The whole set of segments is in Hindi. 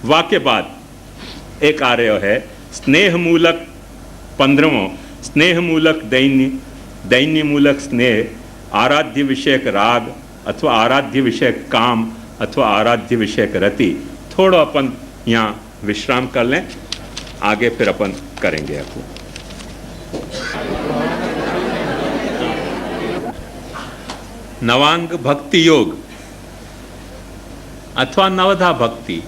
वाक्य बाद एक आ रहे है स्नेह मूलक 15वां स्नेह मूलक दैन्य मूलक स्नेह आराध्य विषयक राग अथवा आराध्य विषयक काम अथवा आराध्य विषयक रति। थोड़ा अपन यहाँ विश्राम कर लें, आगे फिर अपन करेंगे। आपको नवांग भक्ति योग अथवा नवधा भक्ति,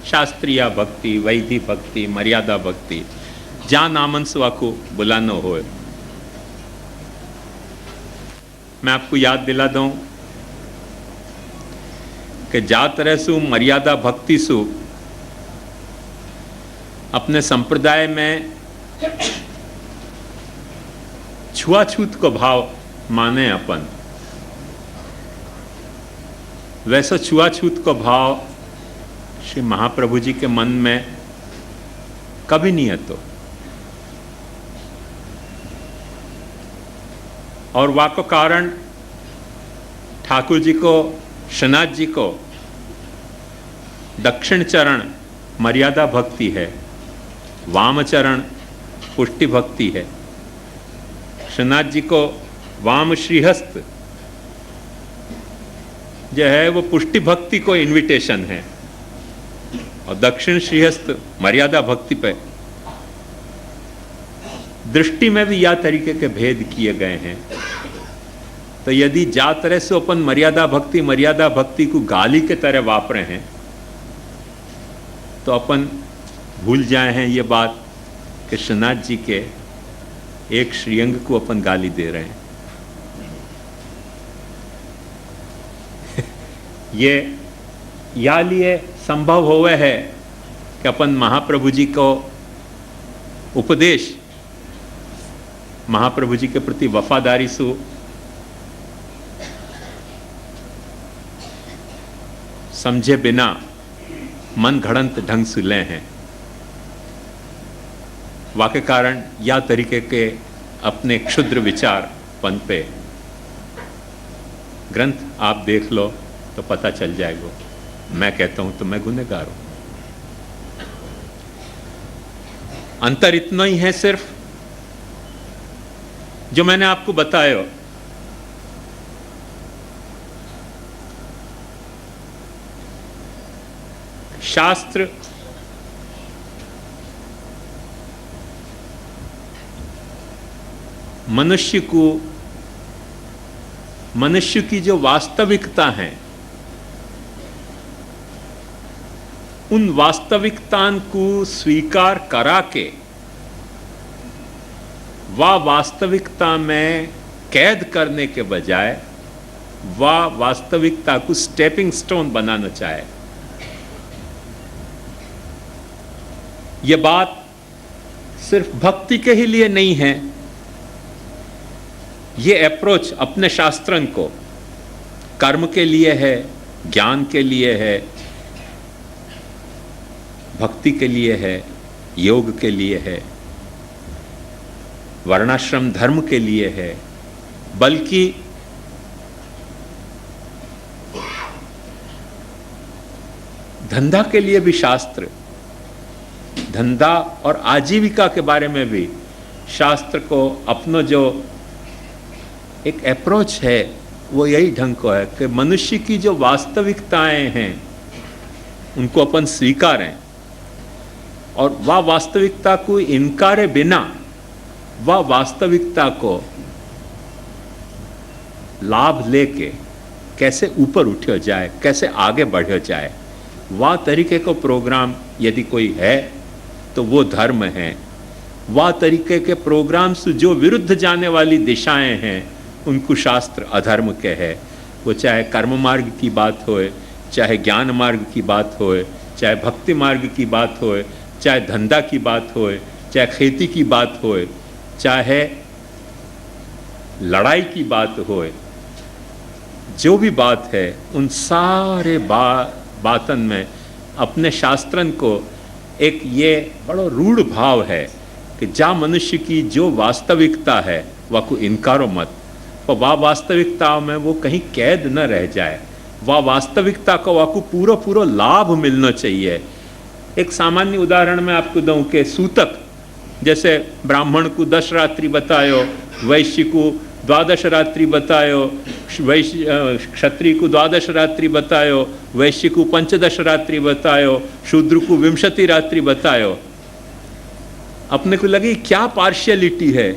शास्त्रीय भक्ति, वैधि भक्ति, मर्यादा भक्ति, जहाँ नामन से वाको बुलाना हो। मैं आपको याद दिला दूं कि जा तरह सु मर्यादा भक्ति सु अपने संप्रदाय में छुआछूत को भाव माने अपन, वैसा छुआछूत को भाव श्री महाप्रभु जी के मन में कभी नहीं है। तो और वाको कारण ठाकुर जी को, शनाथ जी को दक्षिण चरण मर्यादा भक्ति है, वाम चरण पुष्टि भक्ति है। शनाथ जी को वाम श्रीहस्त जो है वो पुष्टि भक्ति को इनविटेशन है, और दक्षिण श्रीहस्त मर्यादा भक्ति पे। दृष्टि में भी यह तरीके के भेद किए गए हैं। तो यदि जा तरह से अपन मर्यादा भक्ति को गाली के तरह वापरे हैं, तो अपन भूल जाए हैं ये बात कि शनाथ जी के एक श्रीअंग को अपन गाली दे रहे हैं। ये या लिए संभव होवे है कि अपन महाप्रभु जी को उपदेश, महाप्रभु जी के प्रति वफादारी सु समझे बिना मन घड़ंत ढंग से ले हैं। वाके कारण या तरीके के अपने क्षुद्र विचार पन पे ग्रंथ आप देख लो तो पता चल जाएगा। मैं कहता हूं तो मैं गुनहगार हूं। अंतर इतना ही है सिर्फ जो मैंने आपको बताया। शास्त्र मनुष्य की जो वास्तविकता है, उन वास्तविकता को स्वीकार करा के वह वास्तविकता में कैद करने के बजाय वह वास्तविकता को स्टेपिंग स्टोन बनाना चाहे। यह बात सिर्फ भक्ति के ही लिए नहीं है। यह अप्रोच अपने शास्त्रन को कर्म के लिए है, ज्ञान के लिए है, भक्ति के लिए है, योग के लिए है, वर्णाश्रम धर्म के लिए है, बल्कि धंधा के लिए भी शास्त्र, धंधा और आजीविका के बारे में भी शास्त्र को अपना जो एक अप्रोच है वो यही ढंग को है कि मनुष्य की जो वास्तविकताएं हैं उनको अपन स्वीकारें, और वह वास्तविकता को इनकारे बिना वह वास्तविकता को लाभ लेके कैसे ऊपर उठो जाए, कैसे आगे बढ़ो जाए, वह तरीके को प्रोग्राम यदि कोई है तो वो धर्म है। वह तरीके के प्रोग्राम से जो विरुद्ध जाने वाली दिशाएं हैं उनको शास्त्र अधर्म के है। वो चाहे कर्म मार्ग की बात होए, चाहे ज्ञान मार्ग की बात होए, चाहे भक्ति मार्ग की बात होए, चाहे धंधा की बात होए, चाहे खेती की बात होए, चाहे लड़ाई की बात होए, जो भी बात है उन सारे बातन में अपने शास्त्रन को एक ये बड़ा रूढ़ भाव है कि जा मनुष्य की जो वास्तविकता है वह को इनकारो मत, और वह वास्तविकताओं में वो कहीं कैद न रह जाए, वा वास्तविकता को वाकू पूरा पूरा लाभ मिलना चाहिए। एक सामान्य उदाहरण मैं आपको दूं कि सूतक जैसे ब्राह्मण को 10 रात्रि बतायो, वैश्य को 12 रात्रि बतायो, क्षत्रिय को 12 रात्रि बतायो, वैश्य को 15 रात्रि बतायो, शूद्र को 20 रात्रि बतायो। अपने को लगे क्या पार्शियलिटी है,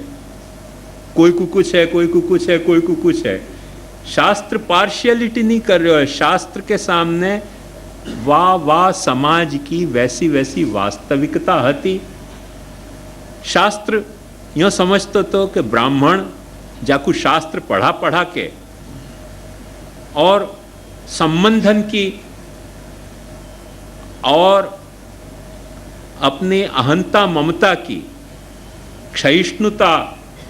कोई को कुछ है, कोई को कुछ है, कोई को कुछ है। शास्त्र पार्शियलिटी नहीं कर रहे हो, शास्त्र के सामने वाह समाज की वैसी वैसी वास्तविकता हती। शास्त्र यूँ समझते तो कि ब्राह्मण जाकू शास्त्र पढ़ा पढ़ा के और संबंधन की और अपनी अहंता ममता की क्षयिष्णुता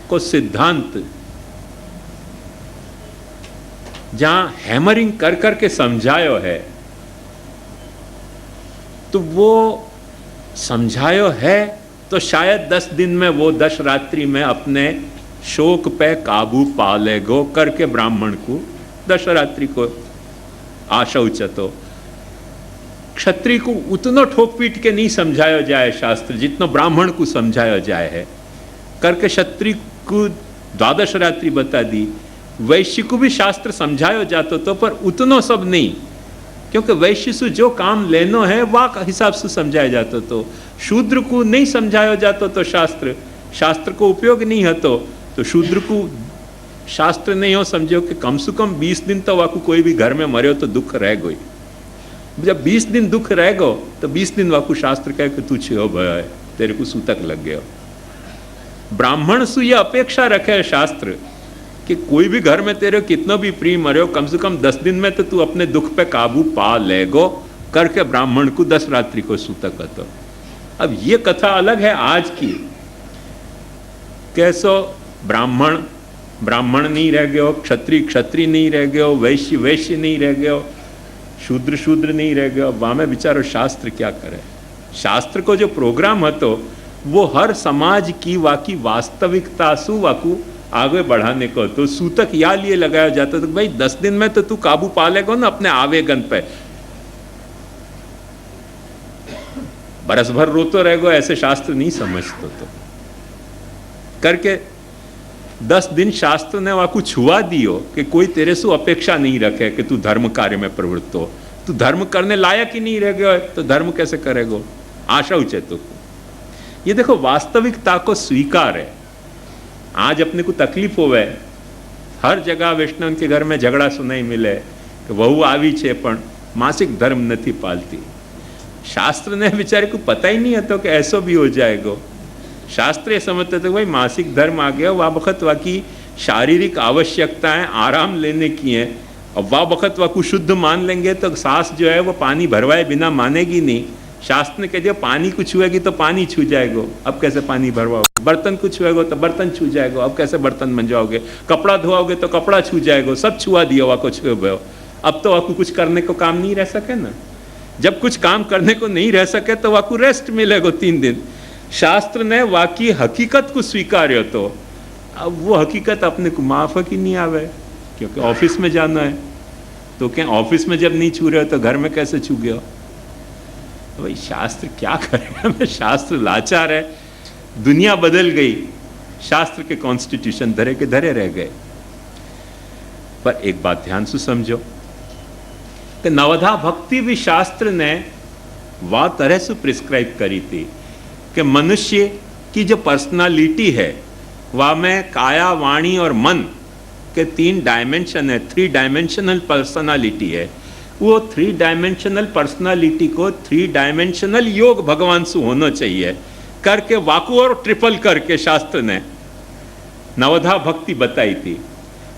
को सिद्धांत जहां हैमरिंग कर कर के समझायो है, तो वो समझायो है तो शायद 10 दिन में वो 10 रात्रि में अपने शोक पे काबू पा लेगो करके ब्राह्मण को 10 रात्रि को आशौचतो। क्षत्रिय को उतना ठोक पीट के नहीं समझाया जाए शास्त्र जितना ब्राह्मण को समझाया जाए है, करके क्षत्रिय को 12 रात्रि बता दी। वैश्य को भी शास्त्र समझाया जाता तो पर उतना सब नहीं, क्योंकि वैश्य से जो काम लेनो है वह हिसाब से समझाया जाता। तो शूद्र को नहीं समझाया जाता तो शास्त्र को उपयोग नहीं होतो, तो शूद्र को शास्त्र नहीं हो समझो कि कम से कम 20 दिन तो वाकू कोई भी घर में मरे तो दुख रह गई। जब 20 दिन दुख रह गो तो 20 दिन वाकू शास्त्र कहे कि तू छो भय, तेरे को सूतक लग गया। ब्राह्मण से यह अपेक्षा रखे शास्त्र कि कोई भी घर में तेरे कितना भी प्रिय मरे, कम से कम 10 दिन में तो तू अपने दुख पे काबू पा लेगो करके ब्राह्मण को 10 रात्रि को सूतक हतो। अब ये कथा अलग है आज की, कैसो ब्राह्मण नहीं रह गयो, क्षत्रिय नहीं रह गयो, वैश्य नहीं रह गयो, शूद्र नहीं रह गयो। वामे विचारो शास्त्र क्या करे। शास्त्र को जो प्रोग्राम हतो वो हर समाज की वाकी वास्तविकता सु वाकू आगे बढ़ाने को, तो सूतक या लिए लगाया जाता तो भाई 10 दिन में तो तू काबू पा लेगा ना अपने आवेगन पे, बरस भर रोतो रहेगो, ऐसे शास्त्र नहीं समझते तो करके 10 दिन शास्त्र ने वाकू छुआ दियो कि कोई तेरे से अपेक्षा नहीं रखे कि तू धर्म कार्य में प्रवृत्त हो। तू धर्म करने लायक ही नहीं रह गया तो धर्म कैसे करेगो। आशा उचेतो ये देखो वास्तविकता को स्वीकार है। आज अपने को तकलीफ होवे, हर जगह वैष्णव के घर में झगड़ा सुनाई मिले कि वहू आवी छे पण मासिक धर्म नहीं पालती। शास्त्र ने बेचारे को पता ही नहीं હતો कि ऐसा भी हो जाएगा। शास्त्र ये समझते थे भाई मासिक धर्म आ गया, वह वक्त वाकी शारीरिक आवश्यकताएं आराम लेने की हैं, और वह वक्त वाकू शुद्ध मान लेंगे तो सांस जो है वो पानी भरवाए बिना मानेगी नहीं। शास्त्र ने कह दिया पानी को छुएगी तो पानी छू जाएगा, अब कैसे पानी भरवाओगे। बर्तन को छुएगा तो बर्तन छू जाएगा, अब कैसे बर्तन मंजवाओगे। कपड़ा धोओगे तो कपड़ा छू जाएगा, सब छुआ दिया वाको छुए। अब तो वाकू कुछ करने को काम नहीं रह सके ना। जब कुछ काम करने को नहीं रह सके तो वाकू रेस्ट मिलेगा 3 दिन। शास्त्र ने वाकी हकीकत को स्वीकार्यो तो अब वो हकीकत अपने को माफ की नहीं आवे, क्योंकि ऑफिस में जाना है। तो क्या ऑफिस में जब नहीं छू रहे हो तो घर में कैसे छू गया। तो भाई शास्त्र क्या करेगा। शास्त्र लाचार है, दुनिया बदल गई, शास्त्र के कॉन्स्टिट्यूशन धरे के धरे रह गए। पर एक बात ध्यान से समझो कि नवधा भक्ति भी शास्त्र ने वह तरह से प्रिस्क्राइब करी थी कि मनुष्य की जो पर्सनालिटी है वह में काया, वाणी और मन के 3 डायमेंशन है, 3 डायमेंशनल पर्सनालिटी है। वो 3 डायमेंशनल पर्सनालिटी को 3 डायमेंशनल योग भगवान से होना चाहिए करके वाकू और ट्रिपल करके शास्त्र ने नवधा भक्ति बताई थी।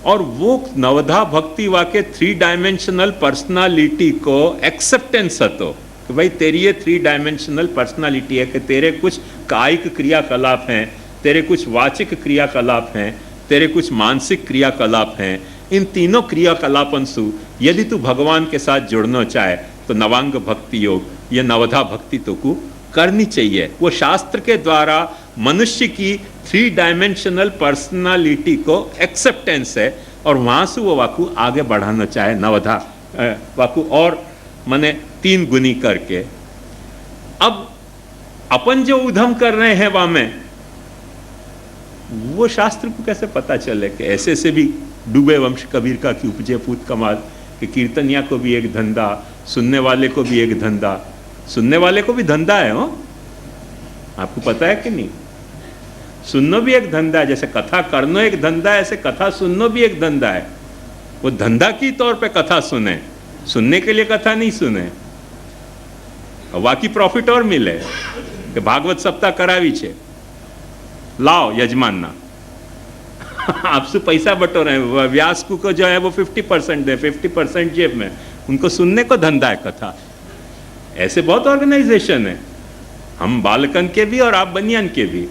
और वो नवधा भक्ति वाके 3 डायमेंशनल पर्सनालिटी को एक्सेप्टेंस हतो कि भाई तेरी ये 3 डायमेंशनल पर्सनालिटी है कि तेरे कुछ कायिक क्रियाकलाप हैं, तेरे कुछ वाचिक क्रियाकलाप हैं, तेरे कुछ मानसिक क्रियाकलाप हैं। इन तीनों क्रियाकलापन से यदि तू भगवान के साथ जुड़ना चाहे तो नवांग भक्ति योग, ये नवधा भक्ति तो को करनी चाहिए। वो शास्त्र के द्वारा मनुष्य की 3 डायमेंशनल पर्सनालिटी को एक्सेप्टेंस है और वहाँ से वो वाकू आगे बढ़ाना चाहे नवधा वाकु और मने 3 गुनी करके। अब अपन जो उधम कर रहे हैं वहां में, वो शास्त्र को कैसे पता चले कि ऐसे से भी डूबे वंश कबीर का कि उपजे पूत कमाल, कि कीर्तनिया को भी एक धंधा, सुनने वाले को भी एक धंधा। सुनने वाले को भी धंधा है, हो आपको पता है कि नहीं? सुनना भी एक धंधा है, जैसे कथा करना एक धंधा है, ऐसे कथा सुनना भी एक धंधा है। वो धंधा की तौर पे कथा सुने, सुनने के लिए कथा नहीं सुने। बाकी प्रॉफिट और मिले कि भागवत सप्ताह करावी छे, लाओ यजमानना आपसे पैसा बटोर रहे हैं। व्यास को जो है वो 50% दे, 50% जेब में, उनको सुनने को धंधा है कथा। ऐसे बहुत ऑर्गेनाइजेशन है, हम बालकन के भी और आप बनियान के भी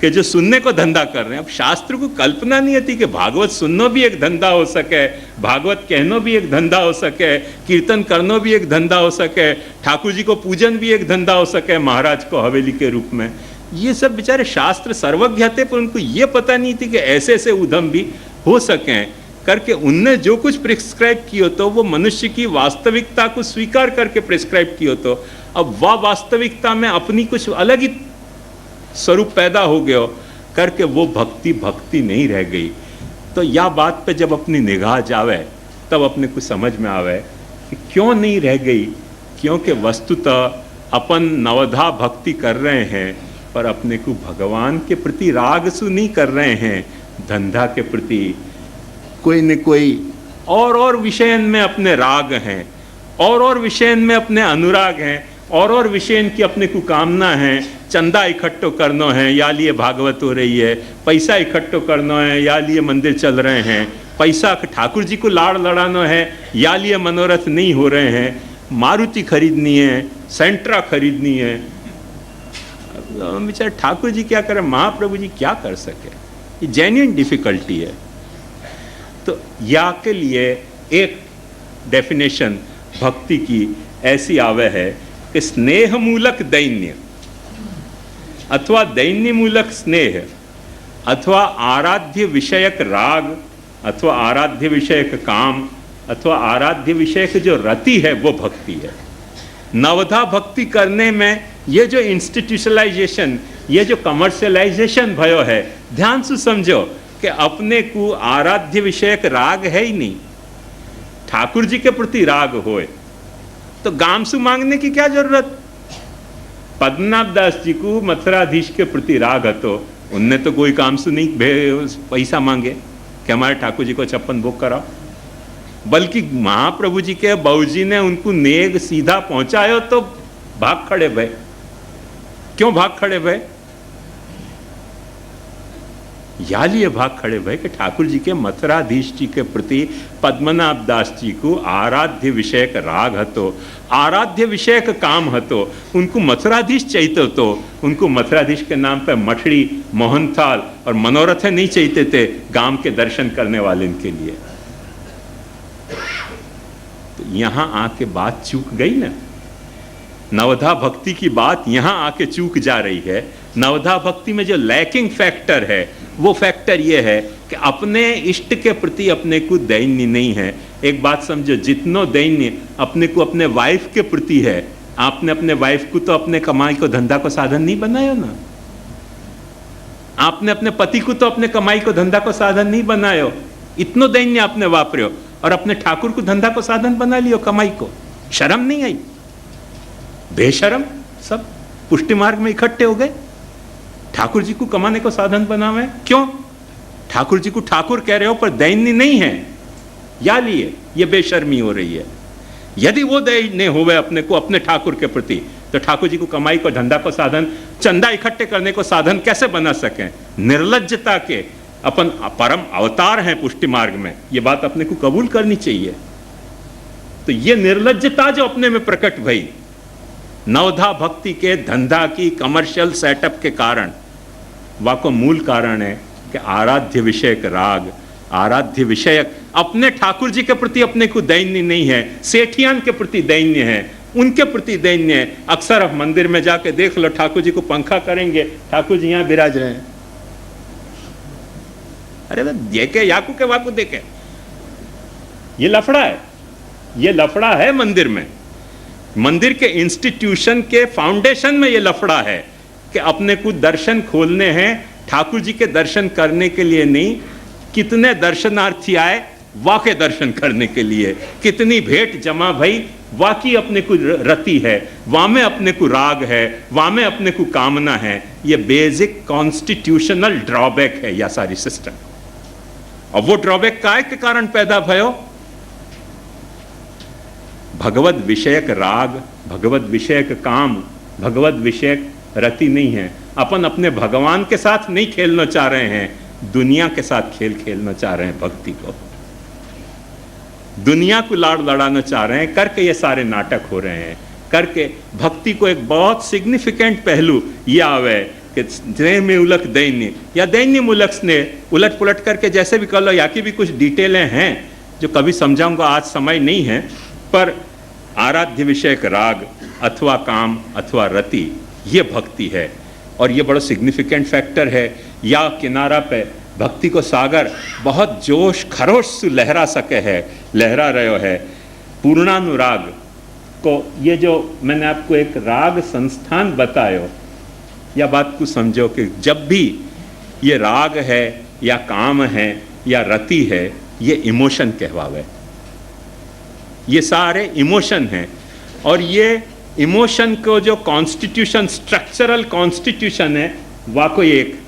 कि जो सुनने को धंधा कर रहे हैं। अब शास्त्र को कल्पना नहीं होती कि भागवत सुनना भी एक धंधा हो सके, भागवत कहना भी एक धंधा हो सके, कीर्तन करना भी एक धंधा हो सके, ठाकुर जी को पूजन भी एक धंधा हो सके, महाराज को हवेली के रूप में। ये सब बेचारे शास्त्र सर्वज्ञ थे, पर उनको ये पता नहीं थी कि ऐसे ऐसे उधम भी हो सकें करके। उनने जो कुछ प्रिस्क्राइब किया तो वो मनुष्य की वास्तविकता को स्वीकार करके प्रिस्क्राइब किया। तो अब वह वास्तविकता में अपनी कुछ अलग ही स्वरूप पैदा हो गया करके वो भक्ति नहीं रह गई। तो यह बात पे जब अपनी निगाह जावे तब अपने को समझ में आवे कि क्यों नहीं रह गई। क्योंकि वस्तुतः अपन नवधा भक्ति कर रहे हैं, पर अपने को भगवान के प्रति राग सु नहीं कर रहे हैं, धंधा के प्रति कोई न कोई और विषयन में अपने राग हैं, और विषयन में अपने अनुराग हैं, और विषयन की अपने को कामना है। चंदा इकट्ठो करना है, या लिए भागवत हो रही है, पैसा इकट्ठो करना है, या लिए मंदिर चल रहे हैं, पैसा ठाकुर जी को लाड़ लड़ाना है, या लिए मनोरथ नहीं हो रहे हैं, मारुति खरीदनी है, सेंट्रा खरीदनी है। बेचारे ठाकुर जी क्या करें, महाप्रभु जी क्या कर सके? ये जेन्युइन डिफिकल्टी है। तो या के लिए एक डेफिनेशन भक्ति की ऐसी आवे है कि स्नेह मूलक दैन्य, अथवा दैन्य मूलक स्नेह, अथवा आराध्य विषयक राग, अथवा आराध्य विषयक काम, अथवा आराध्य विषयक जो रति है वो भक्ति है। नवधा भक्ति करने में ये जो इंस्टीट्यूशनलाइजेशन, ये जो कमर्शियलाइजेशन भयो है, ध्यान से समझो कि अपने को आराध्य विषयक राग है ही नहीं। ठाकुर जी के प्रति राग होए तो गामसु मांगने की क्या जरूरत? पद्मनाभ दास जी को मथुराधीश के प्रति राग हतो, उनने तो कोई कामसु नहीं पैसा मांगे कि हमारे ठाकुर जी को 56 भोग कराओ, बल्कि महाप्रभु जी के बाबूजी ने उनको नेग सीधा पहुंचायो तो भाग खड़े भय। क्यों भाग खड़े भय? या लिए भाग खड़े भय कि ठाकुर जी के मथुराधीश जी के प्रति पद्मनाभ दास जी को आराध्य विषयक राग हतो, आराध्य विषयक काम हतो। उनको मथुराधीश चाहिए तो उनको मथुराधीश के नाम पे मठड़ी, मोहनथाल और मनोरथ नहीं चाहिए थे गांव के दर्शन करने वाले इनके लिए। तो यहां आके बात चूक गई ना, नवधा भक्ति की बात यहां आके चूक जा रही है। नवधा भक्ति में जो लैकिंग फैक्टर है वो फैक्टर ये है कि अपने इष्ट के प्रति अपने को दैन्य नहीं है। एक बात समझो, जितनो दैन्य अपने को अपने वाइफ के प्रति है, आपने अपने वाइफ को तो अपने कमाई को धंधा को साधन नहीं बनाया ना। आपने अपने पति को तो अपने कमाई को धंधा को साधन नहीं बनायो, इतनो दैन्य आपने वापरियो, और अपने ठाकुर को धंधा को साधन बना लियो कमाई को। शर्म नहीं आई? बेशरम सब पुष्टि मार्ग में इकट्ठे हो गए, ठाकुर जी को कमाने को साधन बनावे। क्यों? ठाकुर जी को ठाकुर कह रहे हो पर दैन्य नहीं है, या लिए ये बेशर्मी हो रही है। यदि वो दैन्य होवे अपने को अपने ठाकुर के प्रति, तो ठाकुर जी को कमाई को धंधा को साधन, चंदा इकट्ठे करने को साधन कैसे बना सकें? निर्लज्जता के अपन परम अवतार हैं पुष्टि मार्ग में, ये बात अपने को कबूल करनी चाहिए। तो ये निर्लज्जता जो अपने में प्रकट भई नवधा भक्ति के धंधा की कमर्शियल सेटअप के कारण, वाको मूल कारण है कि आराध्य विषयक राग, आराध्य विषयक अपने ठाकुर जी के प्रति अपने को दैन्य नहीं है, सेठियान के प्रति दैन्य है, उनके प्रति दैन्य है। अक्सर आप मंदिर में जाके देख लो, ठाकुर जी को पंखा करेंगे, ठाकुर जी यहां विराज रहे हैं। अरे देखे याकू के वाकू देखे, ये लफड़ा है, ये लफड़ा है मंदिर में, मंदिर के इंस्टीट्यूशन के फाउंडेशन में ये लफड़ा है कि अपने को दर्शन खोलने हैं, ठाकुर जी के दर्शन करने के लिए नहीं। कितने दर्शनार्थी आए वाके दर्शन करने के लिए, कितनी भेंट जमा भई वाकी अपने को रति है, वामे अपने को राग है, वामे अपने को कामना है। ये बेसिक कॉन्स्टिट्यूशनल ड्रॉबैक है यह सारी सिस्टम। और वो ड्रॉबैक काय के कारण पैदा भयो? भगवत विषयक राग, भगवत विषयक काम, भगवत विषयक रति नहीं है। अपन अपने भगवान के साथ नहीं खेलना चाह रहे हैं, दुनिया के साथ खेल खेलना चाह रहे हैं। भक्ति को दुनिया को लाड़ लड़ाना चाह रहे हैं, करके ये सारे नाटक हो रहे हैं। करके भक्ति को एक बहुत सिग्निफिकेंट पहलू यह आवे कि स्नेह में उलट दैन्य या दैन्य मूलक स्नेह, उलट पुलट करके जैसे भी कर लो। या की भी कुछ डिटेलें हैं जो कभी समझाऊंगा, आज समय नहीं है। पर आराध्य विषयक राग अथवा काम अथवा रति ये भक्ति है, और ये बड़ा सिग्निफिकेंट फैक्टर है। या किनारा पे भक्ति को सागर बहुत जोश खरोश से लहरा सके है, लहरा रहे है। पूर्णानुराग को, ये जो मैंने आपको एक राग संस्थान बतायो, या बात को समझो कि जब भी ये राग है या काम है या रति है, ये इमोशन कहवावे। ये सारे इमोशन हैं, और ये इमोशन को जो कॉन्स्टिट्यूशन, स्ट्रक्चरल कॉन्स्टिट्यूशन है, वह कोई एक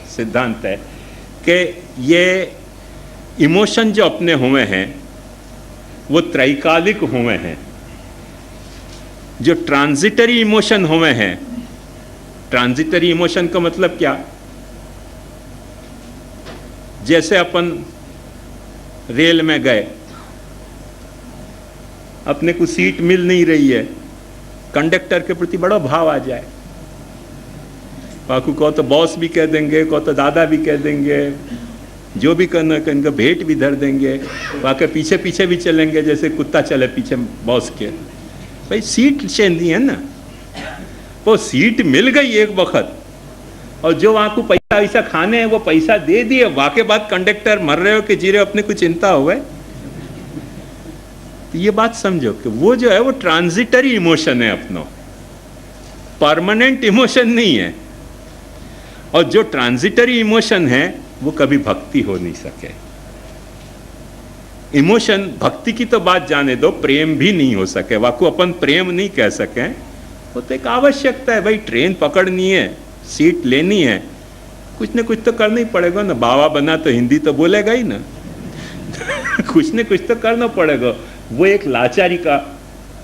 सिद्धांत है कि ये इमोशन जो अपने हुए हैं वो त्रैकालिक हुए हैं। जो ट्रांजिटरी इमोशन हुए हैं, ट्रांजिटरी इमोशन का मतलब क्या? जैसे अपन रेल में गए, अपने को सीट मिल नहीं रही है, कंडक्टर के प्रति बड़ा भाव आ जाए। बाकू को तो बॉस भी कह देंगे, को तो दादा भी कह देंगे, जो भी करना इनका भेंट भी धर देंगे, वाके पीछे पीछे भी चलेंगे जैसे कुत्ता चले पीछे बॉस के। भाई सीट चाहिए है ना, वो सीट मिल गई एक वक्त, और जो वहाँ को पैसा वैसा खाने हैं वो पैसा दे दिए, वाके बाद कंडक्टर मर रहे हो कि जी रहे हो, अपने कुछ चिंता हो गए। तो ये बात समझो कि वो जो है वो ट्रांजिटरी इमोशन है अपनो, परमानेंट इमोशन नहीं है। और जो ट्रांजिटरी इमोशन है वो कभी भक्ति हो नहीं सके। इमोशन, भक्ति की तो बात जाने दो, प्रेम भी नहीं हो सके, वाकू अपन प्रेम नहीं कह सके। वो तो एक आवश्यकता है, भाई ट्रेन पकड़नी है, सीट लेनी है, कुछ न कुछ तो करना ही पड़ेगा ना। बाबा बना तो हिंदी तो बोलेगा ही ना कुछ न कुछ तो करना पड़ेगा। वो एक लाचारी का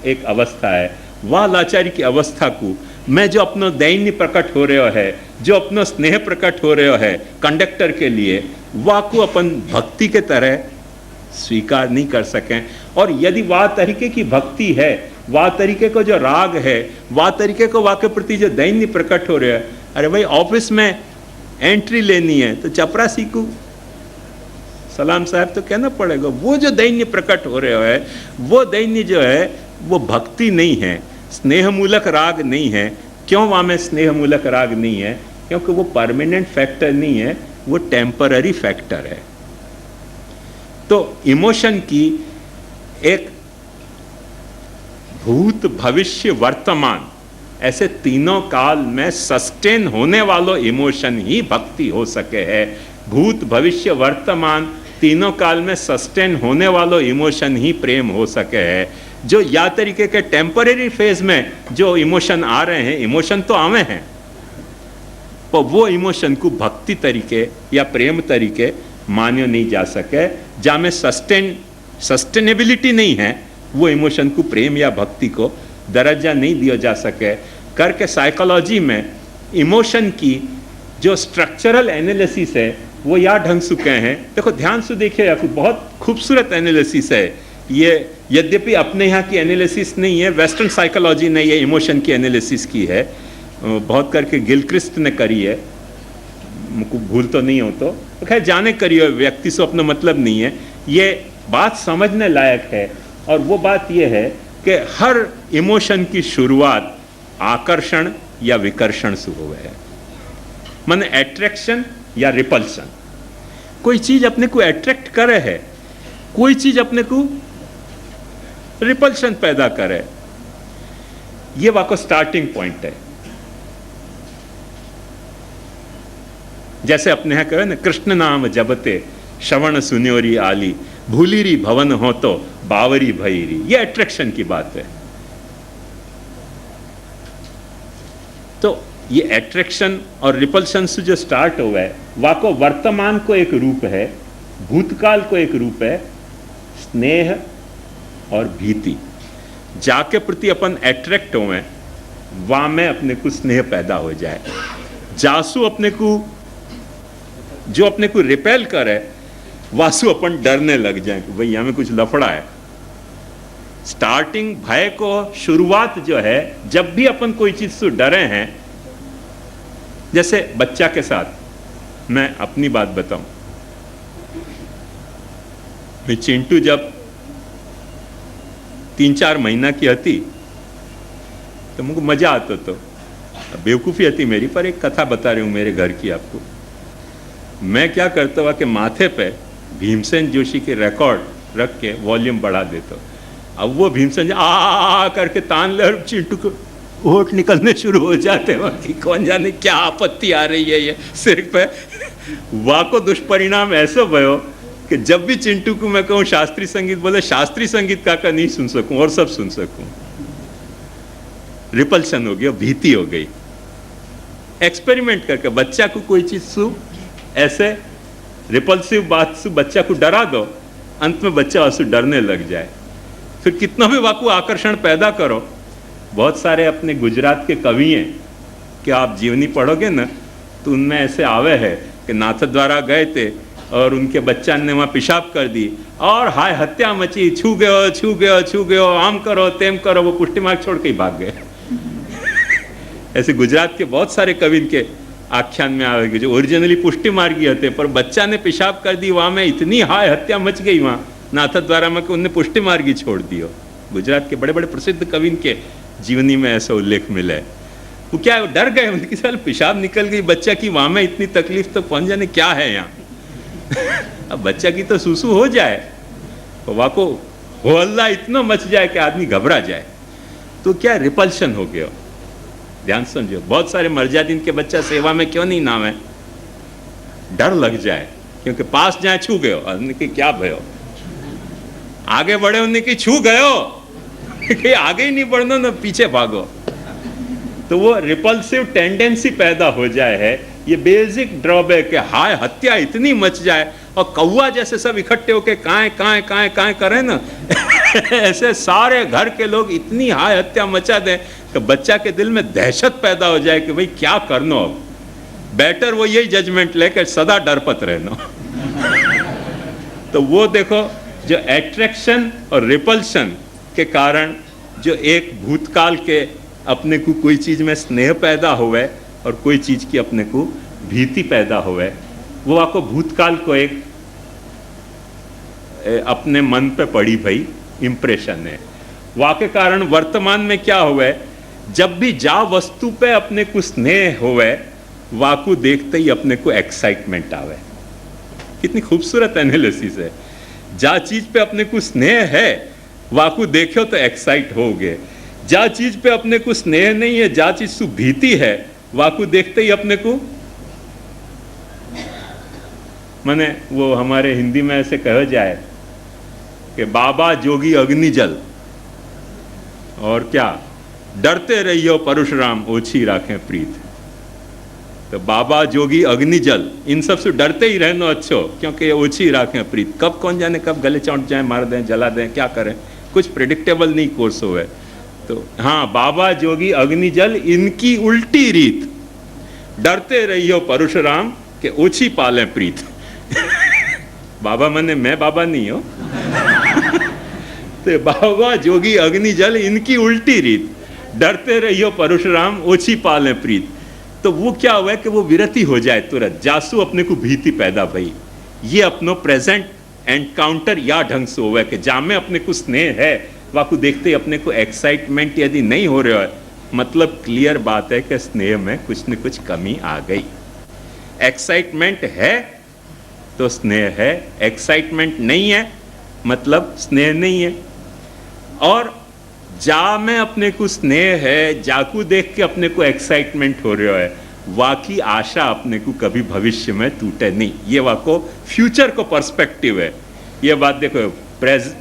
एक अवस्था है। वह लाचारी की अवस्था को मैं जो अपना दैन्य प्रकट हो रहे है, जो अपना स्नेह प्रकट हो रहे है कंडक्टर के लिए, वह को अपन भक्ति के तरह स्वीकार नहीं कर सकें। और यदि वह तरीके की भक्ति है, वह तरीके को जो राग है, वह तरीके को वाके प्रति जो दैन्य प्रकट हो रहे है, अरे भाई ऑफिस में एंट्री लेनी है तो चपरासी को सलाम साहब तो कहना पड़ेगा। वो जो दैन्य प्रकट हो रहे है, वो दैन्य जो है वो भक्ति नहीं है, स्नेह मूलक राग नहीं है। क्यों वहाँ में स्नेह मूलक राग नहीं है? क्योंकि वो परमानेंट फैक्टर नहीं है, वो टेम्पररी फैक्टर है। तो इमोशन की एक भूत, भविष्य, वर्तमान, ऐसे तीनों काल में सस्टेन होने वालों इमोशन ही भक्ति हो सके है। भूत, भविष्य, वर्तमान तीनों काल में सस्टेन होने वालों इमोशन ही प्रेम हो सके है। जो या तरीके के टेम्परेरी फेज में जो इमोशन आ रहे हैं, इमोशन तो आवे हैं, पर वो इमोशन को भक्ति तरीके या प्रेम तरीके मान्य नहीं जा सके। जहाँ में सस्टेनेबिलिटी नहीं है, वो इमोशन को प्रेम या भक्ति को दर्जा नहीं दिया जा सके। करके साइकोलॉजी में इमोशन की जो स्ट्रक्चरल एनालिसिस है वो या ढंग से कहे हैं। देखो ध्यान से देखिए, बहुत खूबसूरत एनालिसिस है ये। यद्यपि अपने यहाँ की एनालिसिस नहीं है, वेस्टर्न साइकोलॉजी ने ये इमोशन की एनालिसिस की है, बहुत करके गिलक्रिस्ट ने करी है, मुझको भूल तो नहीं हो तो खैर जाने करी हो, व्यक्ति से अपना मतलब नहीं है। ये बात समझने लायक है, और वो बात ये है कि हर इमोशन की शुरुआत आकर्षण या विकर्षण से हुए है, माने अट्रैक्शन या रिपल्शन। कोई चीज अपने को अट्रैक्ट करे है, कोई चीज अपने को रिपल्शन पैदा करे, ये वाको स्टार्टिंग पॉइंट है। जैसे अपने यहां कहे ना, कृष्ण नाम जबते श्रवण सुन्योरी आली, भूलीरी भवन हो तो बावरी भईरी, ये अट्रैक्शन की बात है। तो ये अट्रैक्शन और रिपल्शन से जो स्टार्ट हुआ है, वाको वर्तमान को एक रूप है, भूतकाल को एक रूप है, स्नेह और भीति। जाके प्रति अपन अट्रैक्ट हुए, वहां में अपने को स्नेह पैदा हो जाए। जासु अपने को, जो अपने को रिपेल करे, वासु अपन डरने लग जाए कि भाई हमें कुछ लफड़ा है। स्टार्टिंग भय को शुरुआत जो है, जब भी अपन कोई चीज से डरे हैं, जैसे बच्चा के साथ मैं अपनी बात बताऊं, मैं चिंटू जब 3-4 महीना की हती तो मुझे मजा आता, तो बेवकूफ़ी हती मेरी, पर एक कथा बता रही हूँ मेरे घर की आपको। मैं क्या करता हुआ कि माथे पे भीमसेन जोशी के रिकॉर्ड रख के वॉल्यूम बढ़ा देता। अब वो भीमसेन आ करके तान ले, चिंटू को होठ निकलने शुरू हो जाते हैं कि कौन जाने क्या आपत्ति आ रही है ये सिर पे। वाह को दुष्परिणाम ऐसा भयो कि जब भी चिंटू को मैं कहूँ शास्त्रीय संगीत, बोले शास्त्रीय संगीत का नहीं सुन सकूं और सब सुन सकूं। रिपल्शन हो गया, भीति हो गई। एक्सपेरिमेंट करके बच्चा को कोई चीज सु ऐसे रिपल्सिव बात से बच्चा को डरा दो, अंत में बच्चा उससे डरने लग जाए। फिर कितना भी वाकु आकर्षण पैदा करो। बहुत सारे अपने गुजरात के कवि हैं कि आप जीवनी पढ़ोगे ना, तो उनमें ऐसे आवे है कि नाथ द्वारा गए थे और उनके बच्चा ने वहाँ पेशाब कर दी और हाय हत्या मची, छू गयो छू गयो छू गयो, आम करो तेम करो, वो पुष्टि मार्ग छोड़ के ही भाग गए। ऐसे गुजरात के बहुत सारे कवि के आख्यान में आवेगी जो ओरिजिनली पुष्टि मार्गी होते, पर बच्चा ने पेशाब कर दी, वहाँ में इतनी हाय हत्या मच गई वहाँ नाथ द्वारा में कि उनने पुष्टि मार्गी छोड़ दियो। गुजरात के बड़े बड़े प्रसिद्ध कवि के जीवनी में ऐसा उल्लेख मिला है। वो क्या डर गए, उनकी साल पेशाब निकल गई बच्चा की, वहाँ में इतनी तकलीफ, तो कौन जाने क्या है यहाँ। अब बच्चा की तो सुसु हो जाए, तो वहाँ को हो हल्ला इतना मच जाए कि आदमी घबरा जाए, तो क्या रिपल्शन हो गया। ध्यान समझो, बहुत सारे मर जाते इनके बच्चा सेवा में क्यों नहीं नाम है, डर लग जाए, क्योंकि पास जाए छू गयो, उनके क्या भयो, आगे बढ़े उन्हें कि छू गयो, कि आगे ही नहीं बढ़ना ना पीछे भागो, तो वो रिपल्सिव टेंडेंसी पैदा हो जाए है। ये बेसिक ड्रॉबैक है। हाय हत्या इतनी मच जाए और कौवा जैसे सब इकट्ठे होके काएं काएं काएं काएं करें ना, ऐसे सारे घर के लोग इतनी हाय हत्या मचा दें कि बच्चा के दिल में दहशत पैदा हो जाए कि भाई क्या करना, अब बेटर वो यही जजमेंट लेकर सदा डरपत रहना। तो वो देखो, जो एट्रैक्शन और रिपल्शन के कारण जो एक भूतकाल के अपने को कोई चीज में स्नेह पैदा हुए और कोई चीज की अपने को भीति पैदा हुए, वो आपको भूतकाल को एक अपने मन पे पड़ी भाई इंप्रेशन है। वहाँ के कारण वर्तमान में क्या हुए, जब भी जा वस्तु पे अपने को स्नेह हुए, वाकु देखते ही अपने को एक्साइटमेंट आवे। कितनी खूबसूरत एनालिसिस है। जा चीज पे अपने को स्नेह है, वाकु देखो तो एक्साइट हो गए। जा चीज पे अपने को स्नेह नहीं है, जा चीज सु भीति है, वाकु देखते ही अपने को, माने वो हमारे हिंदी में ऐसे कहा जाए कि बाबा जोगी अग्निजल और क्या, डरते रहियो परशुराम ओछी राखें प्रीत। तो बाबा जोगी अग्निजल इन सब से डरते ही रहना अच्छो, क्योंकि ओछी राखें प्रीत। कब कौन जाने कब गले चौंट जाए, मार दें, जला दें, क्या करें, कुछ प्रेडिक्टेबल नहीं कोर्स हो है। तो हाँ, बाबा जोगी अग्निजल इनकी उल्टी रीत, डरते रहियो परशुराम के ओछी पाले प्रीत। बाबा मने मैं बाबा नहीं हो। तो बाबा जोगी अग्निजल इनकी उल्टी रीत, डरते रहियो परशुराम ओछी पाले प्रीत। तो वो क्या हुआ कि वो विरति हो जाए तुरंत, जासू अपने को भीति पैदा भई। ये अपनो प्रेजेंट एनकाउंटर या ढंग से हुआ कि जामे अपने को स्नेह है, वाकु देखते अपने को एक्साइटमेंट यदि नहीं हो रहा है, मतलब क्लियर बात है कि स्नेह में कुछ न कुछ कमी आ गई। एक्साइटमेंट है तो स्नेह है, एक्साइटमेंट नहीं है मतलब स्नेह नहीं है। और जा में अपने को स्नेह है, जाकू देख के अपने को एक्साइटमेंट हो रहा है, वाकी आशा अपने को कभी भविष्य में टूटे नहीं। ये वाको फ्यूचर को पर्सपेक्टिव है। ये बात देखो,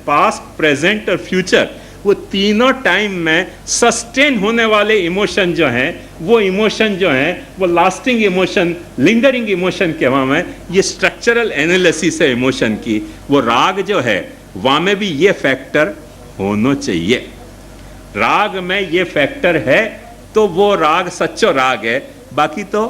पास्ट, प्रेजेंट और फ्यूचर, वो तीनों टाइम में सस्टेन होने वाले इमोशन जो हैं, वो इमोशन जो हैं वो लास्टिंग इमोशन, लिंगरिंग इमोशन के वहाँ में ये स्ट्रक्चरल एनालिसिस है इमोशन की। वो राग जो है वहाँ में भी ये फैक्टर होना चाहिए। राग में ये फैक्टर है तो वो राग सच्चो राग है। बाकी तो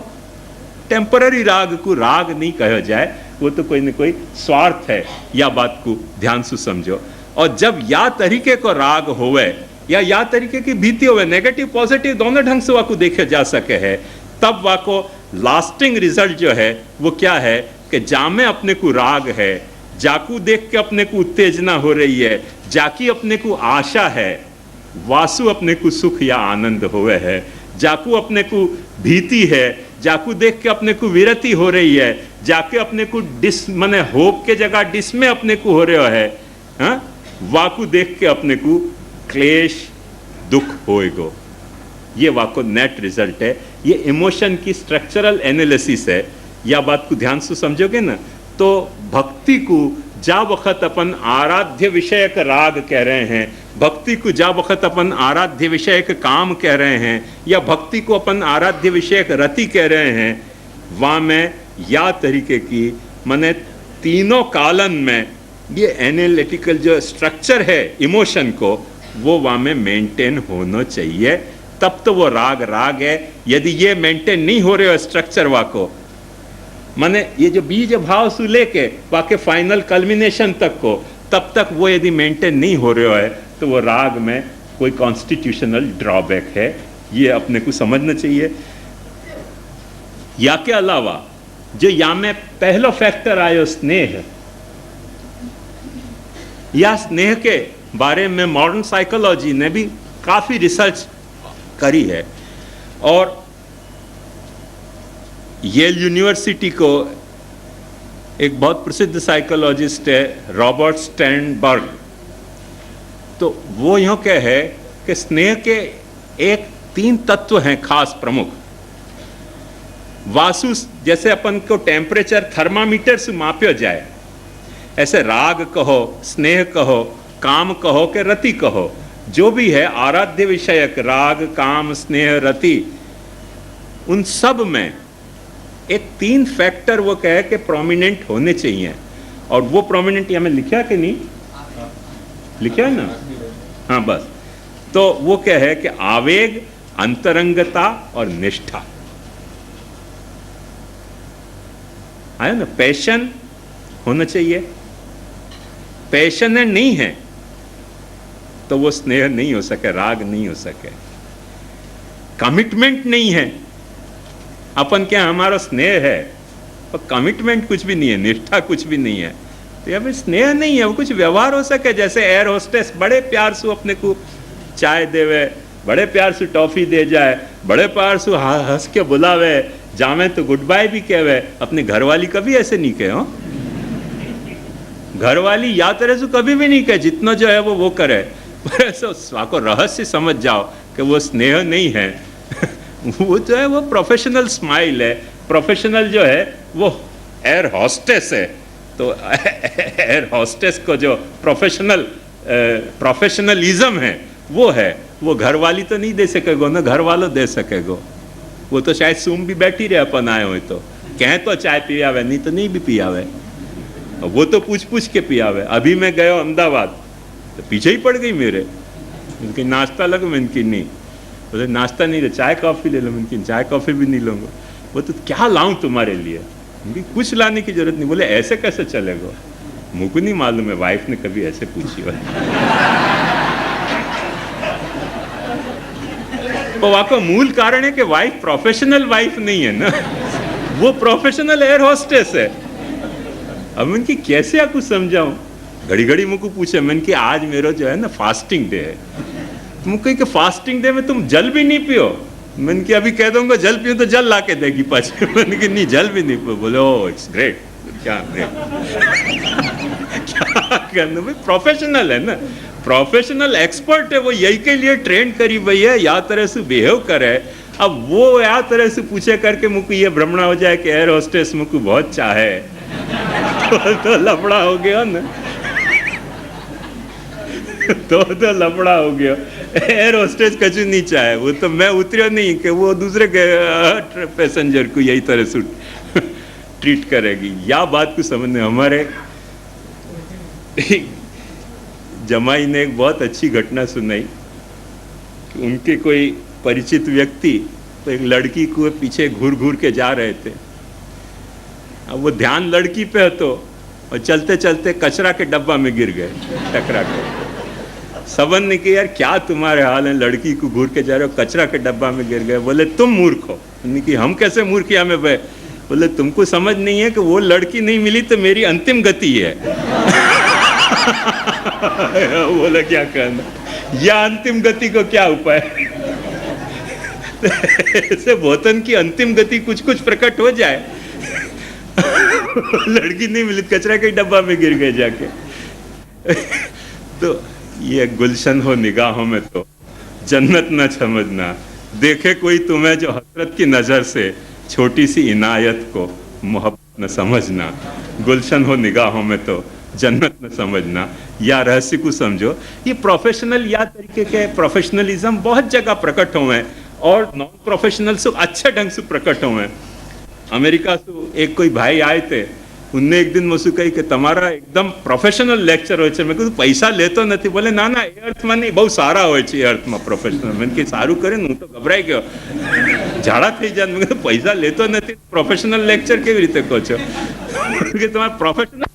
टेम्पररी राग को राग नहीं कहा जाए, वो तो कोई न कोई स्वार्थ है। या बात को ध्यान से समझो। और जब या तरीके को राग होवे या तरीके की भीति होवे, नेगेटिव पॉजिटिव दोनों ढंग से वाको देखे जा सके है, तब वाको लास्टिंग रिजल्ट जो है वो क्या है कि जामे अपने को राग है, जाकू देख के अपने को उत्तेजना हो रही है, जाकी अपने को आशा है, वासु अपने को सुख या आनंद होवे है, जाकू अपने को भीति है, जाकू देख के अपने को विरति हो रही है, जाके अपने को डिस माने होप के जगह डिसमे अपने को हो रहा है, हाँ? वाकू देख के अपने को क्लेश दुख होएगो। ये वाको नेट रिजल्ट है। ये इमोशन की स्ट्रक्चरल एनालिसिस है। या बात को ध्यान से समझोगे ना तो भक्ति को जा वक्त अपन आराध्य विषयक राग कह रहे हैं, भक्ति को जा वक्त अपन आराध्य विषयक काम कह रहे हैं, या भक्ति को अपन आराध्य विषयक रति कह रहे हैं, वहाँ में या तरीके की माने तीनों कालन में ये एनालिटिकल जो स्ट्रक्चर है इमोशन को, वो वहाँ में मेंटेन होना चाहिए, तब तो वो राग राग है। यदि ये मेंटेन नहीं हो रहे हो स्ट्रक्चर वाको, माने ये जो बीज भाव से लेके वाके फाइनल कल्मिनेशन तक को, तब तक वो यदि मेंटेन नहीं हो रहे है तो वो राग में कोई कॉन्स्टिट्यूशनल ड्रॉबैक है। ये अपने को समझना चाहिए। या के अलावा जो या में पहला फैक्टर आयो स्नेह, या स्नेह के बारे में मॉडर्न साइकोलॉजी ने भी काफी रिसर्च करी है। और येल यूनिवर्सिटी को एक बहुत प्रसिद्ध साइकोलॉजिस्ट है रॉबर्ट स्टर्नबर्ग, तो वो यूँ कह है कि स्नेह के एक 3 तत्व हैं खास प्रमुख। वासु, जैसे अपन को टेम्परेचर थर्मामीटर से मापा जाए, ऐसे राग कहो, स्नेह कहो, काम कहो कि रति कहो, जो भी है आराध्य विषयक राग, काम, स्नेह, रति, उन सब में एक 3 फैक्टर वो कहे कि प्रोमिनेंट होने चाहिए। और वो प्रोमिनेंट यहाँ में लिखा कि नहीं लिखा है ना? हाँ बस। तो वो क्या है कि आवेग, अंतरंगता और निष्ठा आया ना। पैशन होना चाहिए, पैशन नहीं है तो वो स्नेह नहीं हो सके, राग नहीं हो सके। कमिटमेंट नहीं है, अपन क्या हमारा स्नेह है पर कमिटमेंट कुछ भी नहीं है, निष्ठा कुछ भी नहीं है, तो या फिर स्नेह नहीं है। वो कुछ व्यवहार हो सके, जैसे एयर होस्टेस बड़े प्यार से अपने को चाय देवे, बड़े प्यार से टॉफी दे जाए, बड़े प्यार से हंस के बुलावे, जामे तो गुड बाय भी कहवे। अपनी घरवाली कभी ऐसे नहीं कहे हो, घरवाली या तरह से कभी भी नहीं कहे, जितना जो है वो करे। पर ऐसा को रहस्य समझ जाओ कि वो स्नेह नहीं है वो जो है वो प्रोफेशनल स्माइल है। प्रोफेशनल जो है वो एयर हॉस्टेस है, तो एयर हॉस्टेस को जो प्रोफेशनलिज्म है वो है, वो घरवाली तो नहीं दे सकेगो ना, घर वालों दे सकेगो। वो तो शायद सूम भी बैठी रहे अपन आए हो तो कहें तो चाय पियावे, नहीं तो नहीं भी पियावे, वो तो पूछ पूछ के पियावे। अभी मैं गया अहमदाबाद तो पीछे ही पड़ गई मेरे, उनकी नाश्ता लगा, मैं इनकी नहीं, बोले नाश्ता नहीं, चाय कॉफ़ी ले लो, इनकी चाय कॉफ़ी भी नहीं लूँगा। वो तो क्या लाऊं तुम्हारे लिए, उनकी कुछ लाने की जरूरत नहीं। बोले ऐसे कैसे चलेगा, मुझको नहीं मालूम है, वाइफ ने कभी ऐसे पूछी हो तो वाको मूल कारण है कि वाइफ प्रोफेशनल वाइफ नहीं है ना, वो प्रोफेशनल एयर होस्टेस है। अब उनकी कैसे आपको समझाऊं, घड़ी घड़ी मुझको पूछे, मैंने कि आज मेरा जो है ना फास्टिंग डे है, तुम कही कि फास्टिंग डे में तुम जल भी नहीं पियो। मैंने कि अभी कह दूंगा जल पियो तो जल ला के देगी पाछे। मैंने कि नहीं जल भी नहीं पियो। बोले ओ इट्स ग्रेट, क्या ग्रेट भाई प्रोफेशनल है ना, प्रोफेशनल एक्सपर्ट है, वो यही के लिए ट्रेन करी भई है, या तरह से बिहेव करे। अब वो या तरह से पूछे करके मुझको ये भ्रमणा हो जाए कि एयर होस्टेस मुझको बहुत चाहे, तो लफड़ा हो गया ना। तो लफड़ा हो गया। एयर होस्टेस कछु नहीं चाहे, वो तो मैं उतरियो नहीं कि वो दूसरे के पैसेंजर को यही तरह से ट्रीट करेगी। या बात को समझने, हमारे जमाई ने एक बहुत अच्छी घटना सुनाई कि उनके कोई परिचित व्यक्ति तो एक लड़की को पीछे घूर घूर के जा रहे थे। अब वो ध्यान लड़की पे तो, और चलते चलते कचरा के डब्बा में गिर गए टकरा के। सबन ने कहा यार क्या तुम्हारे हाल है, लड़की को घूर के जा रहे हो, कचरा के डब्बा में गिर गए। बोले तुम मूर्ख हो। कि हम कैसे मूर्खिया में बे? बोले तुमको समझ नहीं है कि वो लड़की नहीं मिली तो मेरी अंतिम गति है। बोला क्या करना, या अंतिम गति को क्या उपाय? ऐसे भोतन की अंतिम गति कुछ कुछ प्रकट हो जाए। लड़की नहीं मिली, कचरा के डब्बा में गिर गए जाके। तो ये गुलशन हो निगाहों में तो जन्नत न समझना, देखे कोई तुम्हें जो हसरत की नजर से, छोटी सी इनायत को मोहब्बत न समझना। गुलशन हो निगाहों में तो जन्नत न समझना, या रहस्य को समझो। ये प्रोफेशनल या तरीके के प्रोफेशनलिज्म बहुत जगह प्रकट हुए हैं, और नॉन प्रोफेशनल से अच्छे ढंग से प्रकट हुए हैं। अमेरिका से एक कोई भाई आए थे, उनने एक दिन मुझसे कही कि तुम्हारा एकदम प्रोफेशनल लेक्चर हो छे। मैं कहूँ पैसा लेतो नहीं। बोले ना ना, ए अर्थ में नहीं, बहुत सारा हो अर्थ में प्रोफेशनल। मैंने कि सारू करे ने, हूँ तो घबराई गयो, झाड़ा थी जाए। मैं पैसा लेतो नहीं, प्रोफेशनल लेक्चर केवी रीते कहो छो? कि तुम्हारा प्रोफेशनल